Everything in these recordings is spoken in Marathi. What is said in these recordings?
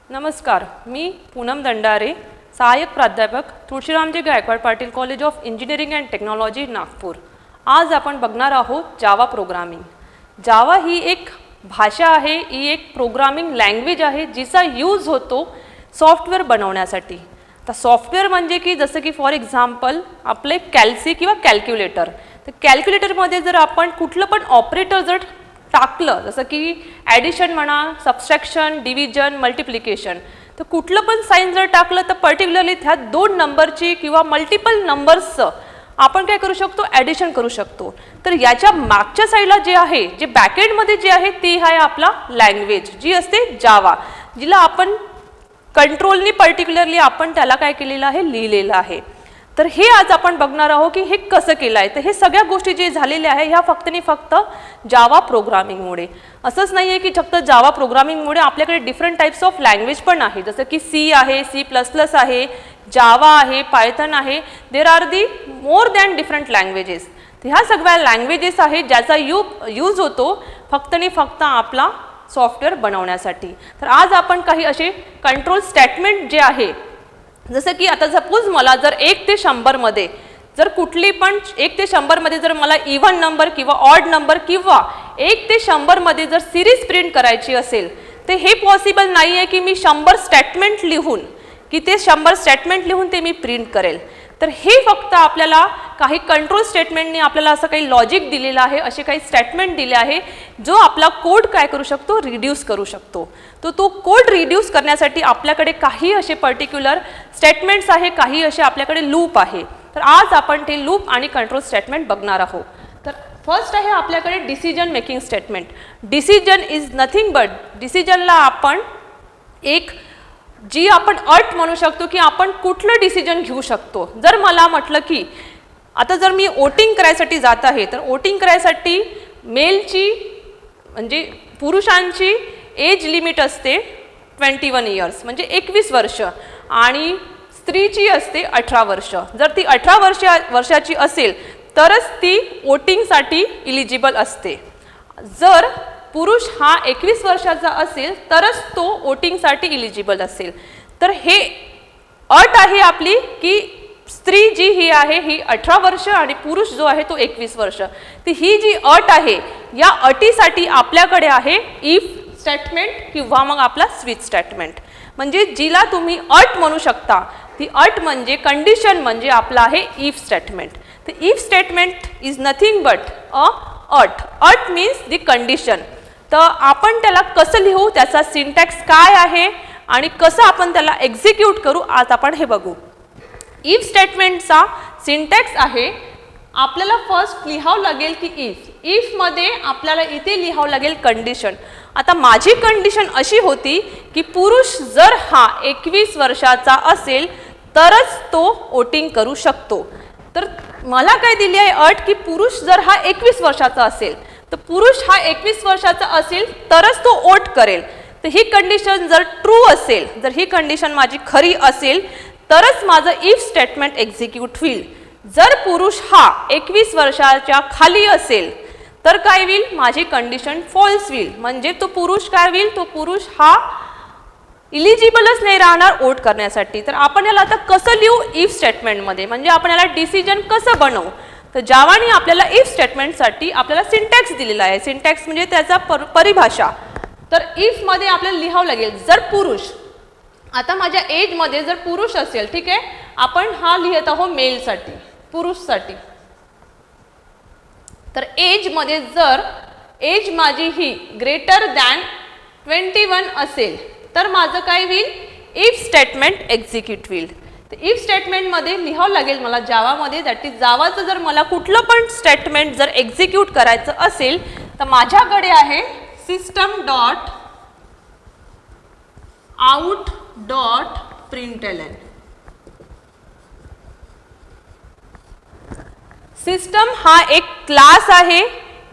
नमस्कार, मी पूनम दंडारे, सहाय्यक प्राध्यापक Tulshiramji Gaikwad Patil college of engineering and technology Nagpur. आज आपण बघणार आहोत जावा प्रोग्रामिंग। जावा ही एक भाषा आहे, ही एक प्रोग्रामिंग लँग्वेज आहे जिचा यूज होतो सॉफ्टवेअर बनवण्यासाठी। तर सॉफ्टवेअर म्हणजे की जसं की फॉर एक्झाम्पल आपले कॅल्सी किंवा कॅल्क्युलेटर। तर कॅल्क्युलेटरमध्ये जर आपण कुठलं पण ऑपरेटर जर टाकलं, जसं की ॲडिशन म्हणा, सबस्ट्रॅक्शन, डिव्हिजन, मल्टिप्लिकेशन, तर कुठलं पण साइन जर टाकलं तर पर्टिक्युलरली त्या दोन नंबरची किंवा मल्टिपल नंबर्सचं आपण काय करू शकतो, ॲडिशन करू शकतो। तर याच्या मागच्या साईडला जे आहे, जे बॅकएंडमध्ये जे आहे ती आहे आपला लँग्वेज जी असते जावा, जिला आपण कंट्रोलनी पर्टिक्युलरली आपण त्याला काय केलेलं आहे, लिहिलेलं आहे। तर हे आज आपण बघणार आहोत की हे कसं केलं आहे। तर हे सगळ्या गोष्टी जे झालेल्या आहे ह्या फक्त जावा प्रोग्रामिंगमुळे। असंच नाही आहे की फक्त जावा प्रोग्रामिंगमुळे, आपल्याकडे डिफरंट टाइप्स ऑफ लँग्वेज पण आहे, जसं की सी आहे, C++ आहे, जावा आहे, पायथन आहे। There are the more than different languages. तर ह्या सगळ्या लँग्वेजेस आहेत ज्याचा यूज होतो फक्त आपला सॉफ्टवेअर बनवण्यासाठी। तर आज आपण काही असे कंट्रोल स्टेटमेंट जे आहे, जसं की आता सपोज मला जर 1 ते 100 मध्ये जर कुठली पण 1 ते 100 मध्ये जर मला इव्हन नंबर किंवा ऑड नंबर किंवा 1 ते 100 मध्ये जर सिरीज प्रिंट करायची असेल, तर हे पॉसिबल नाही आहे की मी 100 स्टेटमेंट लिहून ते मी प्रिंट करेल। तर हे फक्त आपल्याला काही कंट्रोल स्टेटमेंटने आपल्याला असं काही लॉजिक दिलेलं आहे, असे काही स्टेटमेंट दिले आहे जो आपला कोड काय करू शकतो, रिड्यूस करू शकतो। तो कोड रिड्यूस करण्यासाठी आपल्याकडे काही असे पर्टिक्युलर स्टेटमेंट्स आहे, काही असे आपल्याकडे लूप आहे। तर आज आपण ते लूप आणि कंट्रोल स्टेटमेंट बघणार आहोत। तर फर्स्ट आहे आपल्याकडे decision making statement. Decision is nothing but, डिसिजनला आपण एक जी आपण अट म्हणू शकतो की आपण कुठलं डिसिजन घेऊ शकतो। जर मला म्हटलं की आता जर मी वोटिंग करायसाठी जात आहे, तर वोटिंग करायसाठी मेलची म्हणजे पुरुषांची एज लिमिट असते 21 इयर्स म्हणजे 21 वर्ष, आणि स्त्रीची असते 18 वर्ष। जर ती 18 वर्षाची असेल तरच ती वोटिंगसाठी इलिजिबल असते। जर पुरुष हा 21 वर्षाचा असेल तरच तो वोटिंगसाठी इलिजिबल असेल। तर हे अट आहे आपली की स्त्री जी ही आहे ही 18 वर्ष आणि पुरुष जो आहे तो 21 वर्ष। तर ही जी अट आहे, या अटीसाठी आपल्याकडे आहे इफ स्टेटमेंट किंवा मग आपला स्विच स्टेटमेंट, म्हणजे जिला तुम्ही अट म्हणू शकता। ती अट म्हणजे कंडिशन म्हणजे आपला आहे इफ स्टेटमेंट। तर if statement is nothing but it means the condition. तर आपण त्याला कसं लिहू, त्याचा सिंटॅक्स काय आहे आणि कसं आपण त्याला एक्झिक्यूट करू, आज आपण हे बघू। इफ स्टेटमेंटचा सिंटॅक्स आहे, आपल्याला फर्स्ट लिहावं लागेल की इफ मध्ये आपल्याला इथे लिहावं लागेल कंडिशन। आता माझी कंडिशन अशी होती की पुरुष जर हा 21 वर्षाचा असेल तरच तो वोटिंग करू शकतो। तर मला काय दिली आहे अट की पुरुष जर हा 21 वर्षाचा असेल, तर पुरुष हा 21 वर्षाचा असेल तरच तो वोट करेल। तर ही कंडिशन जर ट्रू असेल, जर ही कंडिशन माझी खरी असेल तरच माझं इफ स्टेटमेंट एक्झिक्यूट होईल। जर पुरुष हा 21 वर्षाच्या खाली असेल तर काय होईल, माझी कंडिशन फॉल्स होईल, म्हणजे तो पुरुष काय होईल, तो पुरुष हा इलिजिबलच नाही राहणार वोट करण्यासाठी। तर आपण याला आता कसं लिहू इफ स्टेटमेंटमध्ये, म्हणजे आपण याला डिसिजन कसं बनवू। तर जावाने आपल्याला इफ स्टेटमेंटसाठी आपल्याला सिंटॅक्स दिलेला आहे। सिंटॅक्स म्हणजे त्याचा परिभाषा। तर इफ मध्ये आपल्याला लिहावं लागेल जर पुरुष, आता माझ्या एज मध्ये जर पुरुष असेल, ठीक आहे, आपण हा लिहित आहोत मेलसाठी, पुरुषसाठी। तर एज मध्ये जर एज माझी ही ग्रेटर दॅन 21 असेल तर माझं काय होईल, इफ स्टेटमेंट एक्झिक्यूट होईल। तर इफ स्टेटमेंटमध्ये लिहावं लागेल मला जावामध्ये, दॅट इज जावाचं जर मला कुठलं पण स्टेटमेंट जर एक्झिक्यूट करायचं असेल तर माझ्याकडे आहे system dot out dot println. System हा एक क्लास आहे।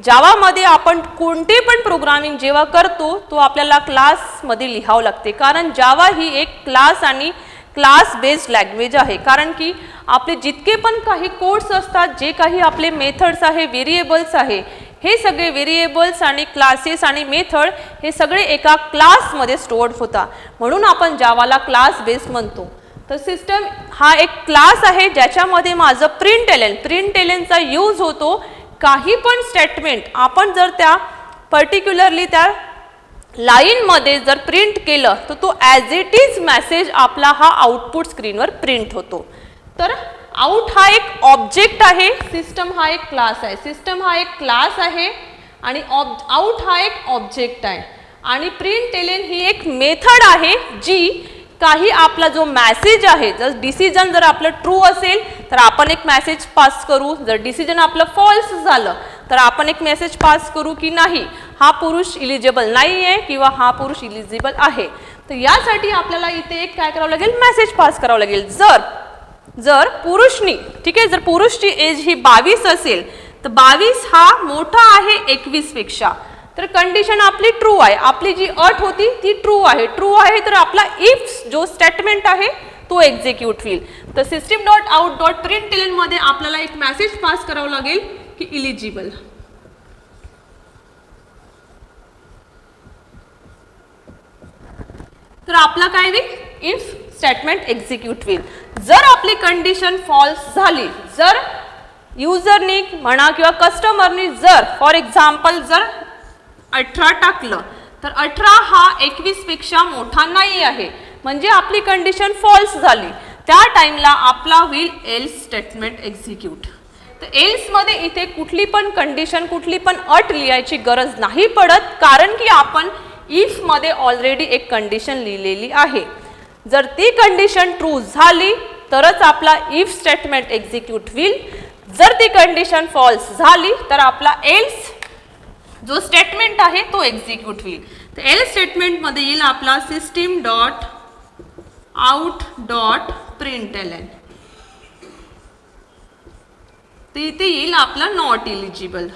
जावामध्ये आपण कोणते पण प्रोग्रामिंग जेव्हा करतो तो आपल्याला क्लासमध्ये लिहावं लागते, कारण जावा ही एक क्लास आणि क्लास बेस्ड लँग्वेज आहे। कारण की आपले जितके पण काही कोड्स असतात, जे काही आपले मेथड्स आहे, व्हेरिएबल्स आहे, हे सगळे व्हेरिएबल्स आणि क्लासेस आणि मेथड हे सगळे एका क्लासमध्ये स्टोअर्ड होता, म्हणून आपण जावाला क्लास बेस्ड म्हणतो. तर सिस्टम हा एक क्लास आहे ज्याच्यामध्ये माझं प्रिंट-एलेनचा यूज होतो. काही पण स्टेटमेंट आपण जर त्या पर्टिक्युलरली त्या लाईनमध्ये जर प्रिंट केलं तर तो ॲज इट इज मेसेज आपला हा आउटपुट स्क्रीनवर प्रिंट होतो. तर आउट हा एक ऑब्जेक्ट आहे, सिस्टम हा एक क्लास आहे. सिस्टम हा एक क्लास आहे आणि आउट हा एक ऑब्जेक्ट आहे. आणि प्रिंट-एलेन ही एक मेथड आहे जी काही आपला जो मेसेज आहे, जर डिसिजन जर आपलं ट्रू असेल तर आपण एक मेसेज पास करू, जर डिसिजन आपलं फॉल्स झालं तर आपण एक मेसेज पास करू की नाही हा पुरुष इलिजिबल नाही आहे किंवा हा पुरुष इलिजिबल आहे. तर यासाठी आपल्याला इथे एक काय करावं लागेल, मेसेज पास करावं लागेल. जर पुरुषनी, ठीक आहे, जर पुरुषची एज ही 22 असेल तर 22 हा मोठा आहे 21 पेक्षा, तर कंडिशन आपली ट्रू आहे. आपली जी अट होती ती ट्रू आहे तर आपला इफ जो स्टेटमेंट आहे तो एक्झिक्यूट होईल. तर system dot out dot print-Ellen मध्ये आपल्याला एक मेसेज पास करावं लागेल की इलिजिबल. तर आपला काय होईल, इफ स्टेटमेंट एक्झिक्यूट होईल. जर आपली कंडिशन फॉल्स झाली, जर युजरनी म्हणा किंवा कस्टमरनी जर फॉर एक्झाम्पल जर 18 टाकलं तर 18 हा 21 पेक्षा मोठा नाही आहे, म्हणजे आपली कंडिशन फॉल्स झाली. त्या टाइमला आपला होईल एल्स स्टेटमेंट एक्झिक्यूट. तर एल्स मध्ये इथे कुठली पण कंडिशन, कुठली पण अट लिहायची गरज नाही पडत, कारण की आपण इफ मध्ये ऑलरेडी एक कंडिशन लिहिलेली आहे. जर ती कंडिशन ट्रू झाली तरच आपला इफ स्टेटमेंट एक्झिक्यूट होईल. जर ती कंडिशन फॉल्स झाली तर आपला एल्स जो स्टेटमेंट आहे तो एक्झिक्यूट होईल. तर एल्स स्टेटमेंट मध्ये येईल आपला system dot out dot print-Ellen. तर इथे येईल आपला नॉट इलिजिबल.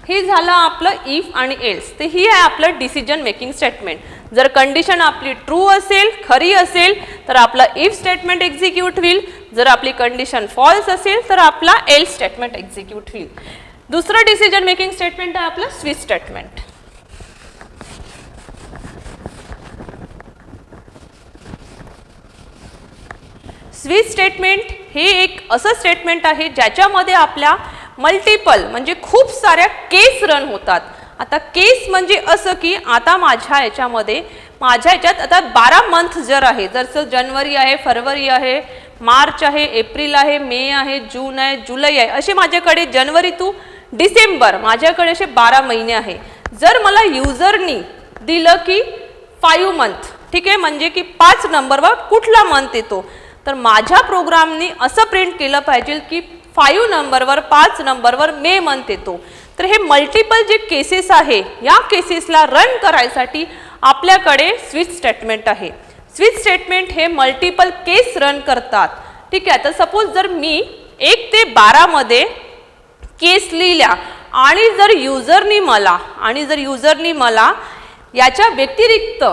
हे झालं आपलं इफ आणि एल्स. तर ही आहे आपलं डिसिजन मेकिंग स्टेटमेंट. जर कंडिशन आपली ट्रू असेल, खरी असेल तर आपला इफ स्टेटमेंट एक्झिक्यूट होईल. जर आपली कंडिशन फॉल्स असेल तर आपला एल्स स्टेटमेंट एक्झिक्यूट होईल. दुसरं डिसिजन मेकिंग स्टेटमेंट आहे आपलं स्विच स्टेटमेंट. स्विच स्टेटमेंट हे एक असं स्टेटमेंट आहे ज्याच्यामध्ये आपल्या मल्टिपल म्हणजे खूप साऱ्या केस रन होतात. आता केस म्हणजे असं की आता माझ्या ह्याच्यात आता 12 मंथ जर आहे, जर जानेवारी आहे, फरवरी आहे, मार्च आहे, एप्रिल आहे, मे आहे, जून आहे, जुलै आहे, असे माझ्याकडे जानेवारी टू डिसेंबर माझ्याकडे असे 12 महिने आहे. जर मला युजरनी दिलं की 5 मंथ, ठीक आहे, म्हणजे की 5 नंबरवर कुठला मंथ येतो, तर माझ्या प्रोग्रामनी असं प्रिंट केलं पाहिजे की 5 नंबरवर 5 नंबरवर मे मंथ येतो. तर हे मल्टिपल जे केसेस आहे या केसेसला रन करायसाठी आपल्याकडे स्विच स्टेटमेंट आहे. स्विच स्टेटमेंट हे मल्टिपल केस रन करतात. ठीक आहे, तर सपोज जर मी 1 ते 12 मध्ये केस लिहिल्या आणि जर युजरनी मला याच्या व्यतिरिक्त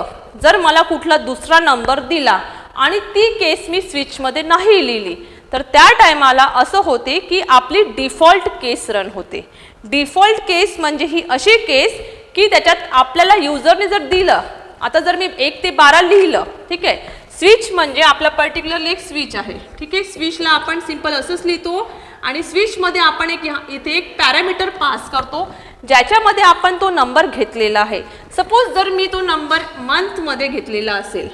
जर मला कुठला दुसरा नंबर दिला आणि ती केस मी स्विचमध्ये नाही लिहिली तर त्या टायमाला असं होते की आपली डिफॉल्ट केस रन होते. डिफॉल्ट केस म्हणजे ही अशी केस की त्याच्यात आपल्याला युजरने जर दिलं, आता जर मी 1 ते 12 लिहिलं, ठीक आहे, स्विच म्हणजे आपला पर्टिक्युलरली एक स्विच आहे, ठीक आहे, स्विचला आपण सिंपल असंच लिहितो आणि स्विचमध्ये आपण इथे एक पॅरामीटर पास करतो ज्याच्यामध्ये आपण तो नंबर घेतलेला आहे. सपोज जर मी तो नंबर मंथमध्ये घेतलेला असेल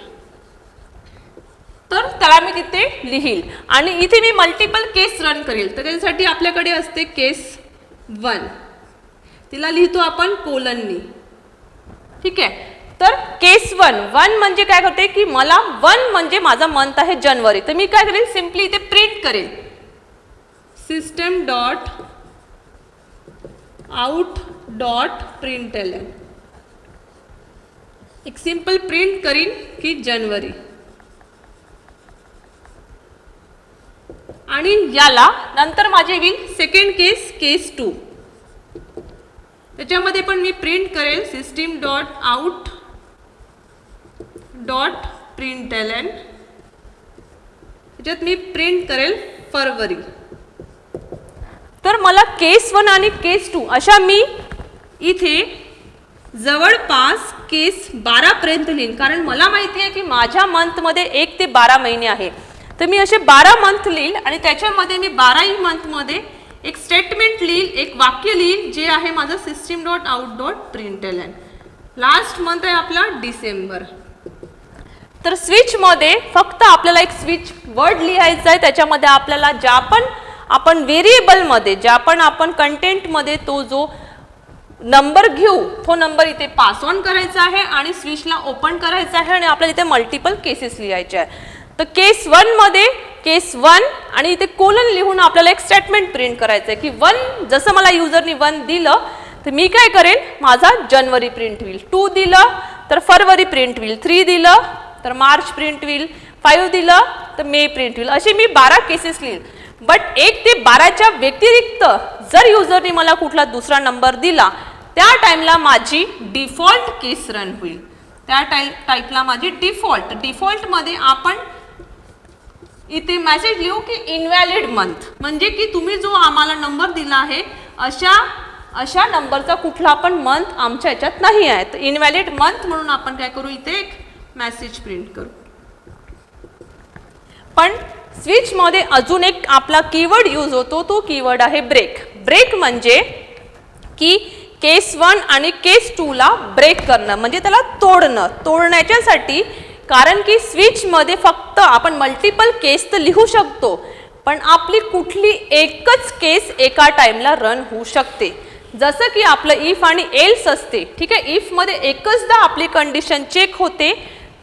तर त्याला मी तिथे लिहील आणि इथे मी मल्टिपल केस रन करेल. तर त्यासाठी आपल्याकडे असते केस 1, तिला लिहितो आपण कोलननी. ठीक आहे, तर केस 1 म्हणजे काय करते की मला 1 म्हणजे माझा मंथ आहे जानेवारी, तर मी काय करेल, सिंपली इथे प्रिंट करेल system dot out dot print-Ellen. एक सिंपल प्रिंट करीन की जानेवारी आणि याला नंतर माझे होईल सेकंड केस 2. त्याच्यामध्ये पण मी प्रिंट करेल system dot out dot print-Ellen. त्याच्यात मी प्रिंट करेल फरवरी. तर मला केस 1 आणि केस 2 अशा मी इथे जवळपास केस 12 पर्यंत लिहीन, कारण मला माहिती आहे की माझ्या मंथमध्ये 1 ते 12 महिने आहे. तर मी असे 12 मंथ लिहील आणि त्याच्यामध्ये मी 12ही मंथमध्ये एक स्टेटमेंट लिहील, एक वाक्य लिहील जे आहे माझं system.out.println. लास्ट मंथ आहे आपला डिसेंबर. तर स्विचमध्ये फक्त आपल्याला एक स्विच वर्ड लिहायचा आहे. त्याच्यामध्ये आपल्याला ज्या पण आपण व्हेरिएबलमध्ये ज्या पण आपण कंटेंटमध्ये तो जो नंबर घेऊ तो नंबर इथे पास ऑन करायचा आहे आणि स्विचला ओपन करायचा आहे आणि आपल्याला इथे मल्टिपल केसेस लिहायचे आहे. तर केस 1 मध्ये केस 1 आणि इथे कोलन लिहून आपल्याला एक स्टेटमेंट प्रिंट करायचं आहे की 1 जसं मला युजरनी 1 दिलं तर मी काय करेन, माझा जानेवारी प्रिंट होईल. 2 दिलं तर फरवरी प्रिंट होईल. 3 दिलं तर मार्च प्रिंट होईल. 5 दिलं तर मे प्रिंट होईल. असे मी 12 केसेस लिहिल. बट 1 ते 12च्या व्यतिरिक्त जर युजरने मला कुठला दुसरा नंबर दिला त्या टाइमला माझी डिफॉल्ट केस रन होईल. त्या टाइपला माझी डिफॉल्टमध्ये आपण इथे मेसेज लिहू की इनव्हॅलिड मंथ, म्हणजे की तुम्ही जो आम्हाला नंबर दिला आहे अशा नंबरचा कुठला पण मंथ आमच्या याच्यात नाही आहे. तर इनव्हॅलिड मंथ म्हणून आपण काय करू, इथे एक मेसेज प्रिंट करू. पण स्विचमध्ये अजून एक आपला कीवर्ड यूज होतो, तो कीवर्ड आहे ब्रेक. ब्रेक म्हणजे की केस 1 आणि केस 2 ला ब्रेक करणं, म्हणजे त्याला तोडण्याच्यासाठी. कारण की स्विचमध्ये फक्त आपण मल्टिपल केस तर लिहू शकतो पण आपली कुठली एकच केस एका टाइमला रन होऊ शकते. जसं की आपलं इफ आणि एल्स असते, ठीक आहे. इफ मध्ये एकचदा आपली कंडिशन चेक होते,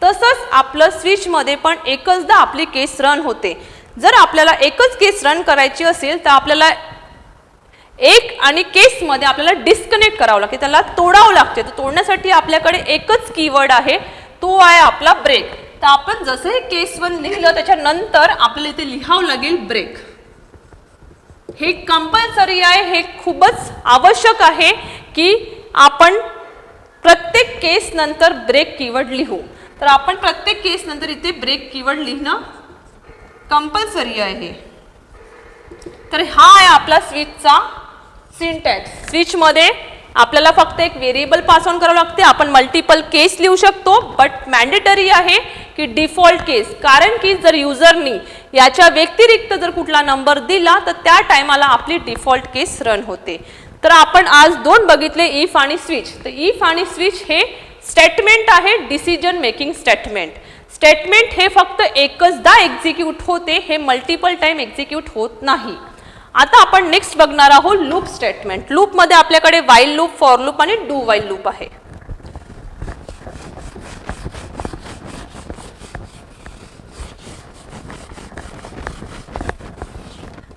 तसंच आपलं स्विचमध्ये पण एकचदा आपली केस रन होते. जर आपल्याला एकच केस रन करायची असेल तर आपल्याला एक आणि केसमध्ये आपल्याला डिस्कनेक्ट करावं लागते, त्याला तोडावं लागते. तर तोडण्यासाठी आपल्याकडे एकच कीवर्ड आहे, तो आहे आपला ब्रेक. तर आपण जसं हे केस 1 लिहिलं त्याच्यानंतर आपल्याला इथे लिहावं लागेल ब्रेक. हे कंपल्सरी आहे, हे खूपच आवश्यक आहे की आपण प्रत्येक केस नंतर ब्रेक कीवर्ड लिहू. तर आपण प्रत्येक केस नंतर इथे ब्रेक कीवर्ड लिहिणं कंपल्सरी आहे. तर हा आहे आपला स्विचचा सिंटॅक्स. स्विचमध्ये आपल्याला फक्त एक व्हेरिएबल पास ऑन करावं लागते. आपण मल्टिपल केस लिहू शकतो बट मॅन्डेटरी आहे की डिफॉल्ट केस, कारण की जर युजरनी याच्या व्यतिरिक्त जर कुठला नंबर दिला तर त्या टायमाला आपली डिफॉल्ट केस रन होते. तर आपण आज 2 बघितले, इफ आणि स्विच. तर इफ आणि स्विच हे स्टेटमेंट आहे, डिसिजन मेकिंग स्टेटमेंट. स्टेटमेंट हे फक्त एकचदा एक्झिक्यूट होते, हे मल्टिपल टाइम एक्झिक्यूट होत नाही. आता आपण नेक्स्ट बघणार आहोत लूप स्टेटमेंट. लूप मध्ये आपल्याकडे व्हाईल लूप, फॉर लूप आणि डू व्हाईल लूप आहे.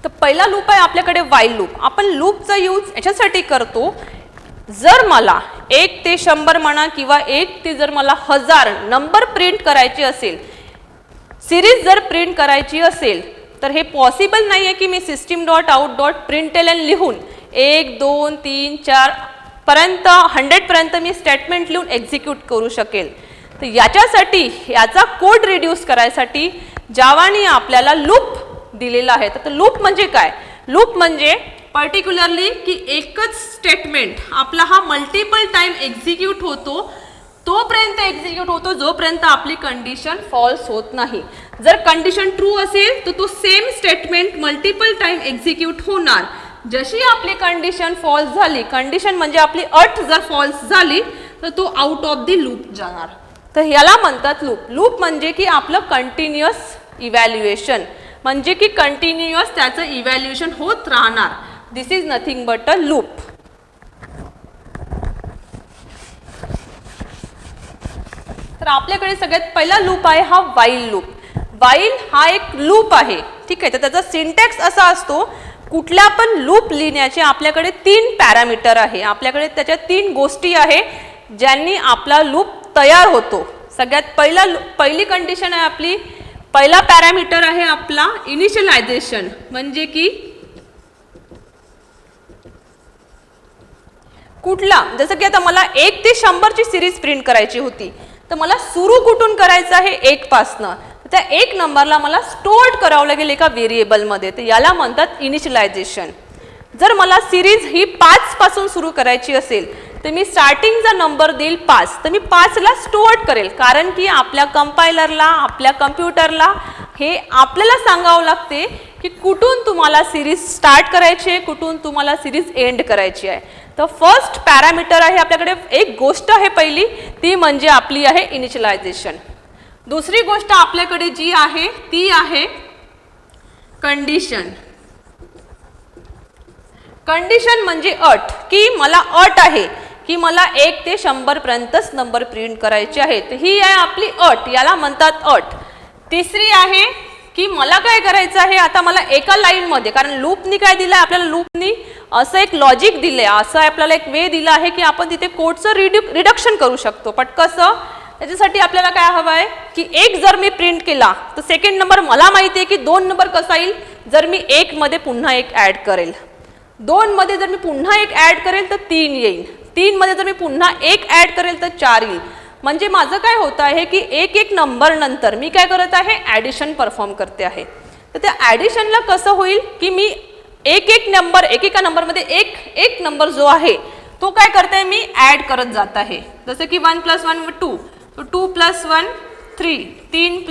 तर पहिला लूप आहे आपल्याकडे व्हाईल लूप. आपण लूपचा यूज याच्यासाठी करतो, जर मला 1 ते 100 म्हणा किंवा 1 ते जर मला 1000 नंबर प्रिंट करायचे असेल, सिरीज जर प्रिंट करायची असेल, तर हे पॉसिबल नाही आहे की मी system.out.println लिहून 1 2 3 4 पर्यंत 100 पर्यंत मी स्टेटमेंट लिहून एक्झिक्यूट करू शकेल. तर याच्यासाठी याचा कोड रिड्यूस करायसाठी जावाने आपल्याला लूप दिलेला आहे. तर लूप म्हणजे काय? लूप म्हणजे पर्टिक्युलरली की एकच स्टेटमेंट आपला हा मल्टिपल टाइम एक्झिक्यूट होतो, तोपर्यंत एक्झिक्यूट होतो जोपर्यंत आपली कंडिशन फॉल्स होत नाही. जर कंडिशन ट्रू असेल तर तो same statement multiple time execute होणार. जशी आपली कंडिशन फॉल्स झाली, कंडिशन म्हणजे आपली अट जर फॉल्स झाली तर तो आउट ऑफ द लूप जाणार. तर याला म्हणतात लूप. लूप म्हणजे की आपलं कंटिन्युअस इव्हॅल्युएशन, म्हणजे की कंटिन्युअस त्याचं इव्हॅल्युएशन होत राहणार. This is nothing but a loop. तर आपल्याकडे सगळ्यात पहिला लूप आहे हा व्हाईल लूप. व्हाईल हा एक लूप आहे, ठीक आहे. तर त्याचा सिंटॅक्स असा असतो, कुठल्या पण लूप लिहिण्याचे आपल्याकडे 3 पॅरामीटर आहे. आपल्याकडे त्याच्या 3 गोष्टी आहे ज्यांनी आपला लूप तयार होतो. सगळ्यात पहिली कंडिशन आहे आपली, पहिला पॅरामीटर आहे आपला इनिशियलायझेशन, म्हणजे की कुठला, जसं की आता मला 1 ते 100 ची सिरीज प्रिंट करायची होती, तर मला सुरू कुठून करायचं आहे 1 पासनं. त्या एक नंबरला मला स्टोअर करावं लागेल एका व्हेरिएबलमध्ये, तर याला म्हणतात इनिशियलायझेशन. जर मला सिरीज ही 5 पासून सुरू करायची असेल तर मी स्टार्टिंगचा नंबर देईल 5, तर मी 5ला स्टोअर करेल, कारण की आपल्या कंपायलरला, आपल्या कम्प्युटरला हे आपल्याला सांगावं लागते की कुठून तुम्हाला सिरीज स्टार्ट करायची आहे, कुठून तुम्हाला सिरीज एंड करायची आहे. तर फर्स्ट पॅरामीटर आहे आपल्याकडे, एक गोष्ट आहे पहिली, ती म्हणजे आपली आहे इनिशियलायझेशन. दुसरी गोष्ट आपल्याकडे जी आहे ती आहे कंडिशन. कंडिशन म्हणजे अट, की मला अट आहे की मला 1 ते 100 पर्यंतच नंबर प्रिंट करायचे आहेत, ही आहे आपली अट, याला म्हणतात अट. तिसरी आहे की मला काय करायचं आहे, आता मला एका लाईनमध्ये, कारण लूपनी काय दिलं आपल्याला, लूपनी असं एक लॉजिक दिले, असं आपल्याला एक वे दिला आहे की आपण तिथे कोडचं रिडक्शन करू शकतो. पण कसं, त्याच्यासाठी आपल्याला काय हवं आहे की 1 जर मी प्रिंट केला तर सेकंड नंबर मला माहिती आहे की 2 नंबर कसा येईल, जर मी 1 मध्ये पुन्हा 1 ॲड करेल, 2 मध्ये जर मी पुन्हा 1 ॲड करेल तर 3 येईल, 3 मध्ये जर मी पुन्हा 1 ॲड करेल तर 4 येईल. म्हणजे माझं काय होतं आहे की एक नंबर नंतर मी काय करत आहे, ॲडिशन परफॉर्म करते आहे. तर त्या ॲडिशनला कसं होईल की मी एक नंबर, एकेका नंबरमध्ये एक नंबर जो आहे तो काय करते मी ॲड करत जात आहे. जसं की 1 + 1 2, 2 + 1 3, 3 +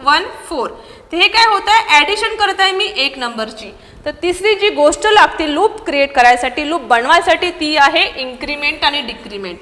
1 4. तर हे काय होत आहे, ॲडिशन करत आहे मी 1 नंबरची. तर तिसरी जी गोष्ट लागते लूप क्रिएट करायसाठी, लूप बनवायसाठी, ती आहे इन्क्रीमेंट आणि डिक्रीमेंट,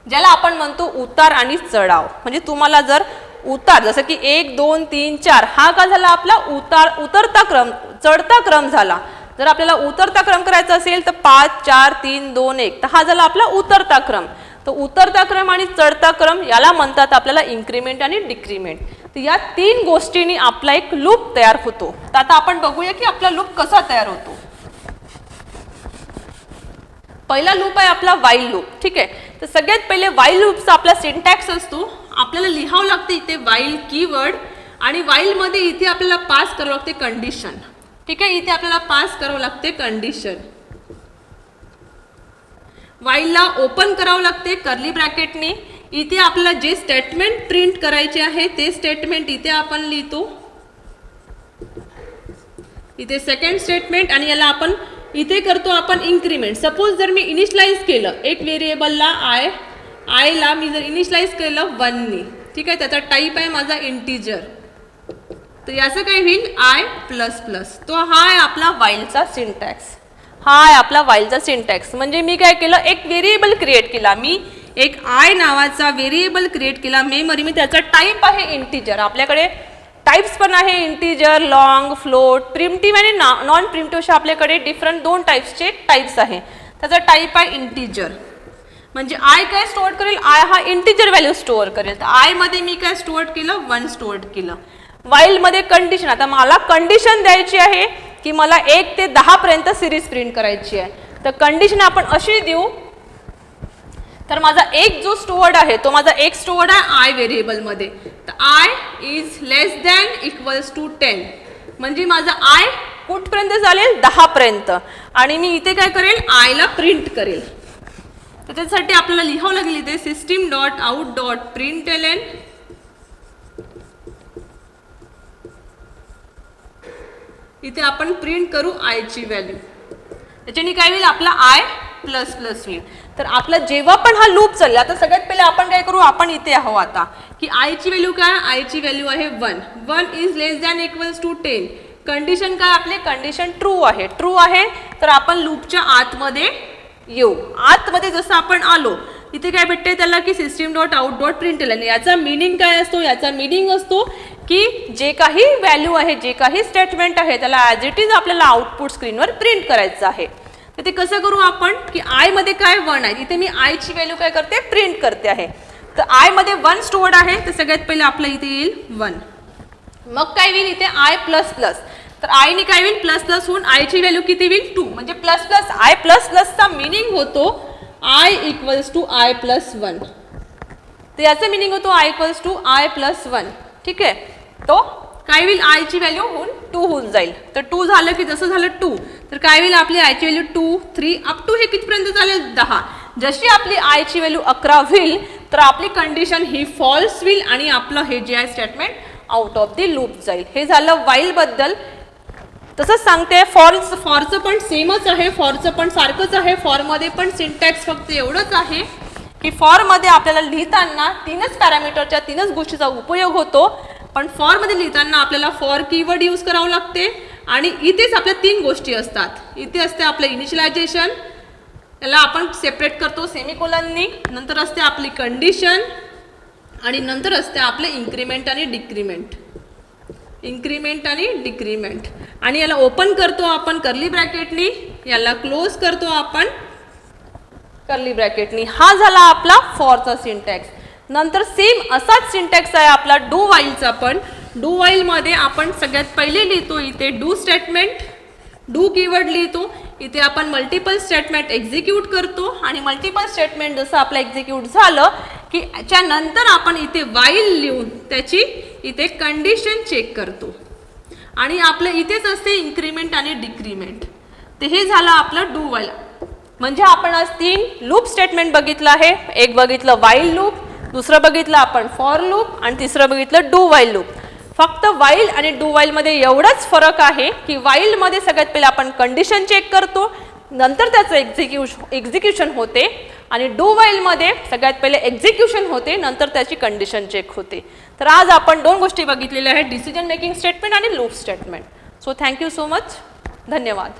ज्याला आपण म्हणतो उतार आणि चढाव. म्हणजे तुम्हाला जर उतार, जसं की 1 2 3 4, हा का झाला आपला उतरता क्रम, चढता क्रम झाला. जर आपल्याला उतरता क्रम करायचा असेल तर 5 4 3 2 1, तर हा झाला आपला उतरता क्रम. तर उतरता क्रम आणि चढता क्रम याला म्हणतात आपल्याला इन्क्रीमेंट आणि डिक्रीमेंट. तर या 3 गोष्टींनी आपला एक लूप तयार होतो. तर आता आपण बघूया की आपला लूप कसा तयार होतो. पहिला लूप आहे आपला व्हाईल लूप. ठीक आहे, तर सगळ्यात पहिले व्हाईल लूपचा आपला सिंटॅक्स असतो, आपल्याला लिहावं लागते इथे व्हाईल कीवर्ड, आणि व्हाईल मध्ये इथे आपल्याला पास करावं लागते कंडिशन. ठीक आहे, इथे आपल्याला पास करावं लागते कंडिशन. व्हाईलला ओपन करावं लागते कर्ली ब्रॅकेटने. इथे आपल्याला जे स्टेटमेंट प्रिंट करायचे आहे ते स्टेटमेंट इथे आपण लिहितो, इथे सेकंड स्टेटमेंट, आणि याला आपण इथे करतो आपण इन्क्रीमेंट. सपोज जर मी इनिशियलाइज केलं एक व्हेरिएबलला आयला मी जर इनिशियलाइज केलं 1 ने, ठीक आहे, त्याचा टाईप आहे माझा इंटिजर, तर याचं काय होईल I++. तो हा आहे आपला व्हाईलचा सिंटॅक्स, हा आहे आपला व्हाईलचा सिंटॅक्स. म्हणजे मी काय केलं, एक व्हेरिएबल क्रिएट केला, मी एक आय नावाचा व्हेरिएबल क्रिएट केला मेमरी मी, त्याचा टाईप आहे इंटिजर. आपल्याकडे टाइप्स पण आहे, इंटिजर, लॉंग, फ्लोट, प्रिमिटिव्ह आणि नॉन प्रिमिटिव्ह असे आपल्याकडे डिफरंट 2 टाइप्सचे टाइप्स आहे. त्याचा टाईप आहे इंटिजर. म्हणजे आय काय स्टोअर करेल, आय हा इंटिजर व्हॅल्यू स्टोअर करेल. तर आय मध्ये मी काय स्टोअर केलं, 1 स्टोअर केलं. व्हाईल मध्ये कंडिशन, आता मला कंडिशन द्यायची आहे की मला 1 ते 10 पर्यंत सिरीज प्रिंट करायची आहे. तर कंडिशन आपण अशी देऊ, तर माझा एक जो स्टोअर्ड आहे तो माझा एक स्टोअर्ड आहे आय व्हेरिएबल मध्ये. तर I is less than equals to 10, म्हणजे माझा आय कुठपर्यंत चालेल, 10 पर्यंत. आणि मी इथे काय करेल, आयला प्रिंट करेल. तर त्यासाठी आपल्याला लिहावं लागेल इथे system.out.println इथे आपण प्रिंट करू आय ची व्हॅल्यू. त्याच्याने काय होईल, आपला I++ होईल. तर आपला जेव्हा पण हा लूप चालला, आता सगळ्यात पहिले आपण काय करू, आपण इथे आहोत आता की आय ची व्हॅल्यू काय, आय ची व्हॅल्यू आहे 1. 1 is less than equals to 10. Condition काय आपले, कंडिशन ट्रू आहे. ट्रू आहे तर आपण लूपच्या आतमध्ये येऊ. आतमध्ये जसं आपण आलो इथे काय भेटते त्याला की system.out.println. याचा मीनिंग काय असतो, याचा मीनिंग असतो की जे काही व्हॅल्यू आहे, जे काही स्टेटमेंट आहे त्याला ॲज इट इज आपल्याला आउटपुट स्क्रीनवर प्रिंट करायचं आहे. तर ते कसं करू आपण की आय मध्ये काय 1 आहे, इथे मी आय ची व्हॅल्यू काय करते, प्रिंट करते आहे. तर आय मध्ये 1 स्टोअर्ड आहे, तर सगळ्यात पहिले आपलं इथे येईल 1. मग काय होईल इथे I++. तर आय ने काय होईल, प्लस होऊन आय ची व्हॅल्यू किती होईल, 2. म्हणजे I++ चा मीनिंग होतो I = I+1. तर याचा मीनिंग होतो I = I+1. ठीक आहे, तो काय होईल, आय ची व्हॅल्यू होऊन 2 होऊन जाईल. तर 2 झालं की जसं झालं 2, तर काय होईल आपली आय ची व्हॅल्यू 2 3 अप टू हे कितीपर्यंत चालेल, 10. जशी आपली आय ची व्हॅल्यू 11 होईल तर आपली कंडिशन ही फॉल्स होईल आणि आपलं हे जे आहे statement out of the loop जाईल. हे झालं वाईल बद्दल. तसंच सांगते फॉरचं पण सेमच आहे, फॉरचं पण सारखंच आहे. फॉरमध्ये पण सिंटॅक्स फक्त एवढंच आहे की फॉरमध्ये आपल्याला लिहिताना 3च पॅरामीटरच्या 3च गोष्टीचा उपयोग होतो, पण फॉरमध्ये लिहिताना आपल्याला फॉर कीवर्ड यूज करावं लागते आणि इथेच आपल्या 3 गोष्टी असतात. इथे असते आपलं इनिशियलायझेशन, याला आपण सेपरेट करतो सेमिकोलननी, नंतर असते आपली कंडिशन आणि नंतर असते आपले इन्क्रीमेंट आणि डिक्रीमेंट. आणि याला ओपन करतो आपण कर्ली ब्रॅकेटनी, याला क्लोज करतो आपण कर्ली ब्रॅकेटनी. हा झाला आपला फॉरचा सिंटॅक्स. नंतर सेम असाच सिंटॅक्स आहे आपला डू वाईलचा पण. डू वाईलमध्ये आपण सगळ्यात पहिले लिहितो इथे डू स्टेटमेंट, डू कीवर्ड लिहितो. इथे आपण मल्टिपल स्टेटमेंट एक्झिक्यूट करतो आणि मल्टिपल स्टेटमेंट जसं आपलं एक्झिक्यूट झालं की त्याच्यानंतर आपण इथे वाईल लिहून त्याची इथे कंडिशन चेक करतो आणि आपलं इथेच असते इन्क्रीमेंट आणि डिक्रीमेंट. ते हे झालं आपलं डू वाईल. म्हणजे आपण आज 3 लूप स्टेटमेंट बघितलं आहे. एक बघितलं वाईल लूप, दुसरं बघितलं आपण फॉर लूप आणि तिसरं बघितलं डू वाईल लूप. फक्त वाईल आणि डू वाईलमध्ये एवढाच फरक आहे की वाईलमध्ये सगळ्यात पहिले आपण कंडिशन चेक करतो, नंतर त्याचं एक्झिक्युशन होते आणि डू वाईलमध्ये सगळ्यात पहिले एक्झिक्युशन होते, नंतर त्याची कंडिशन चेक होते. तर आज आपण 2 गोष्टी बघितलेल्या आहेत, डिसिजन मेकिंग स्टेटमेंट आणि loop statement. So thank you so much. धन्यवाद.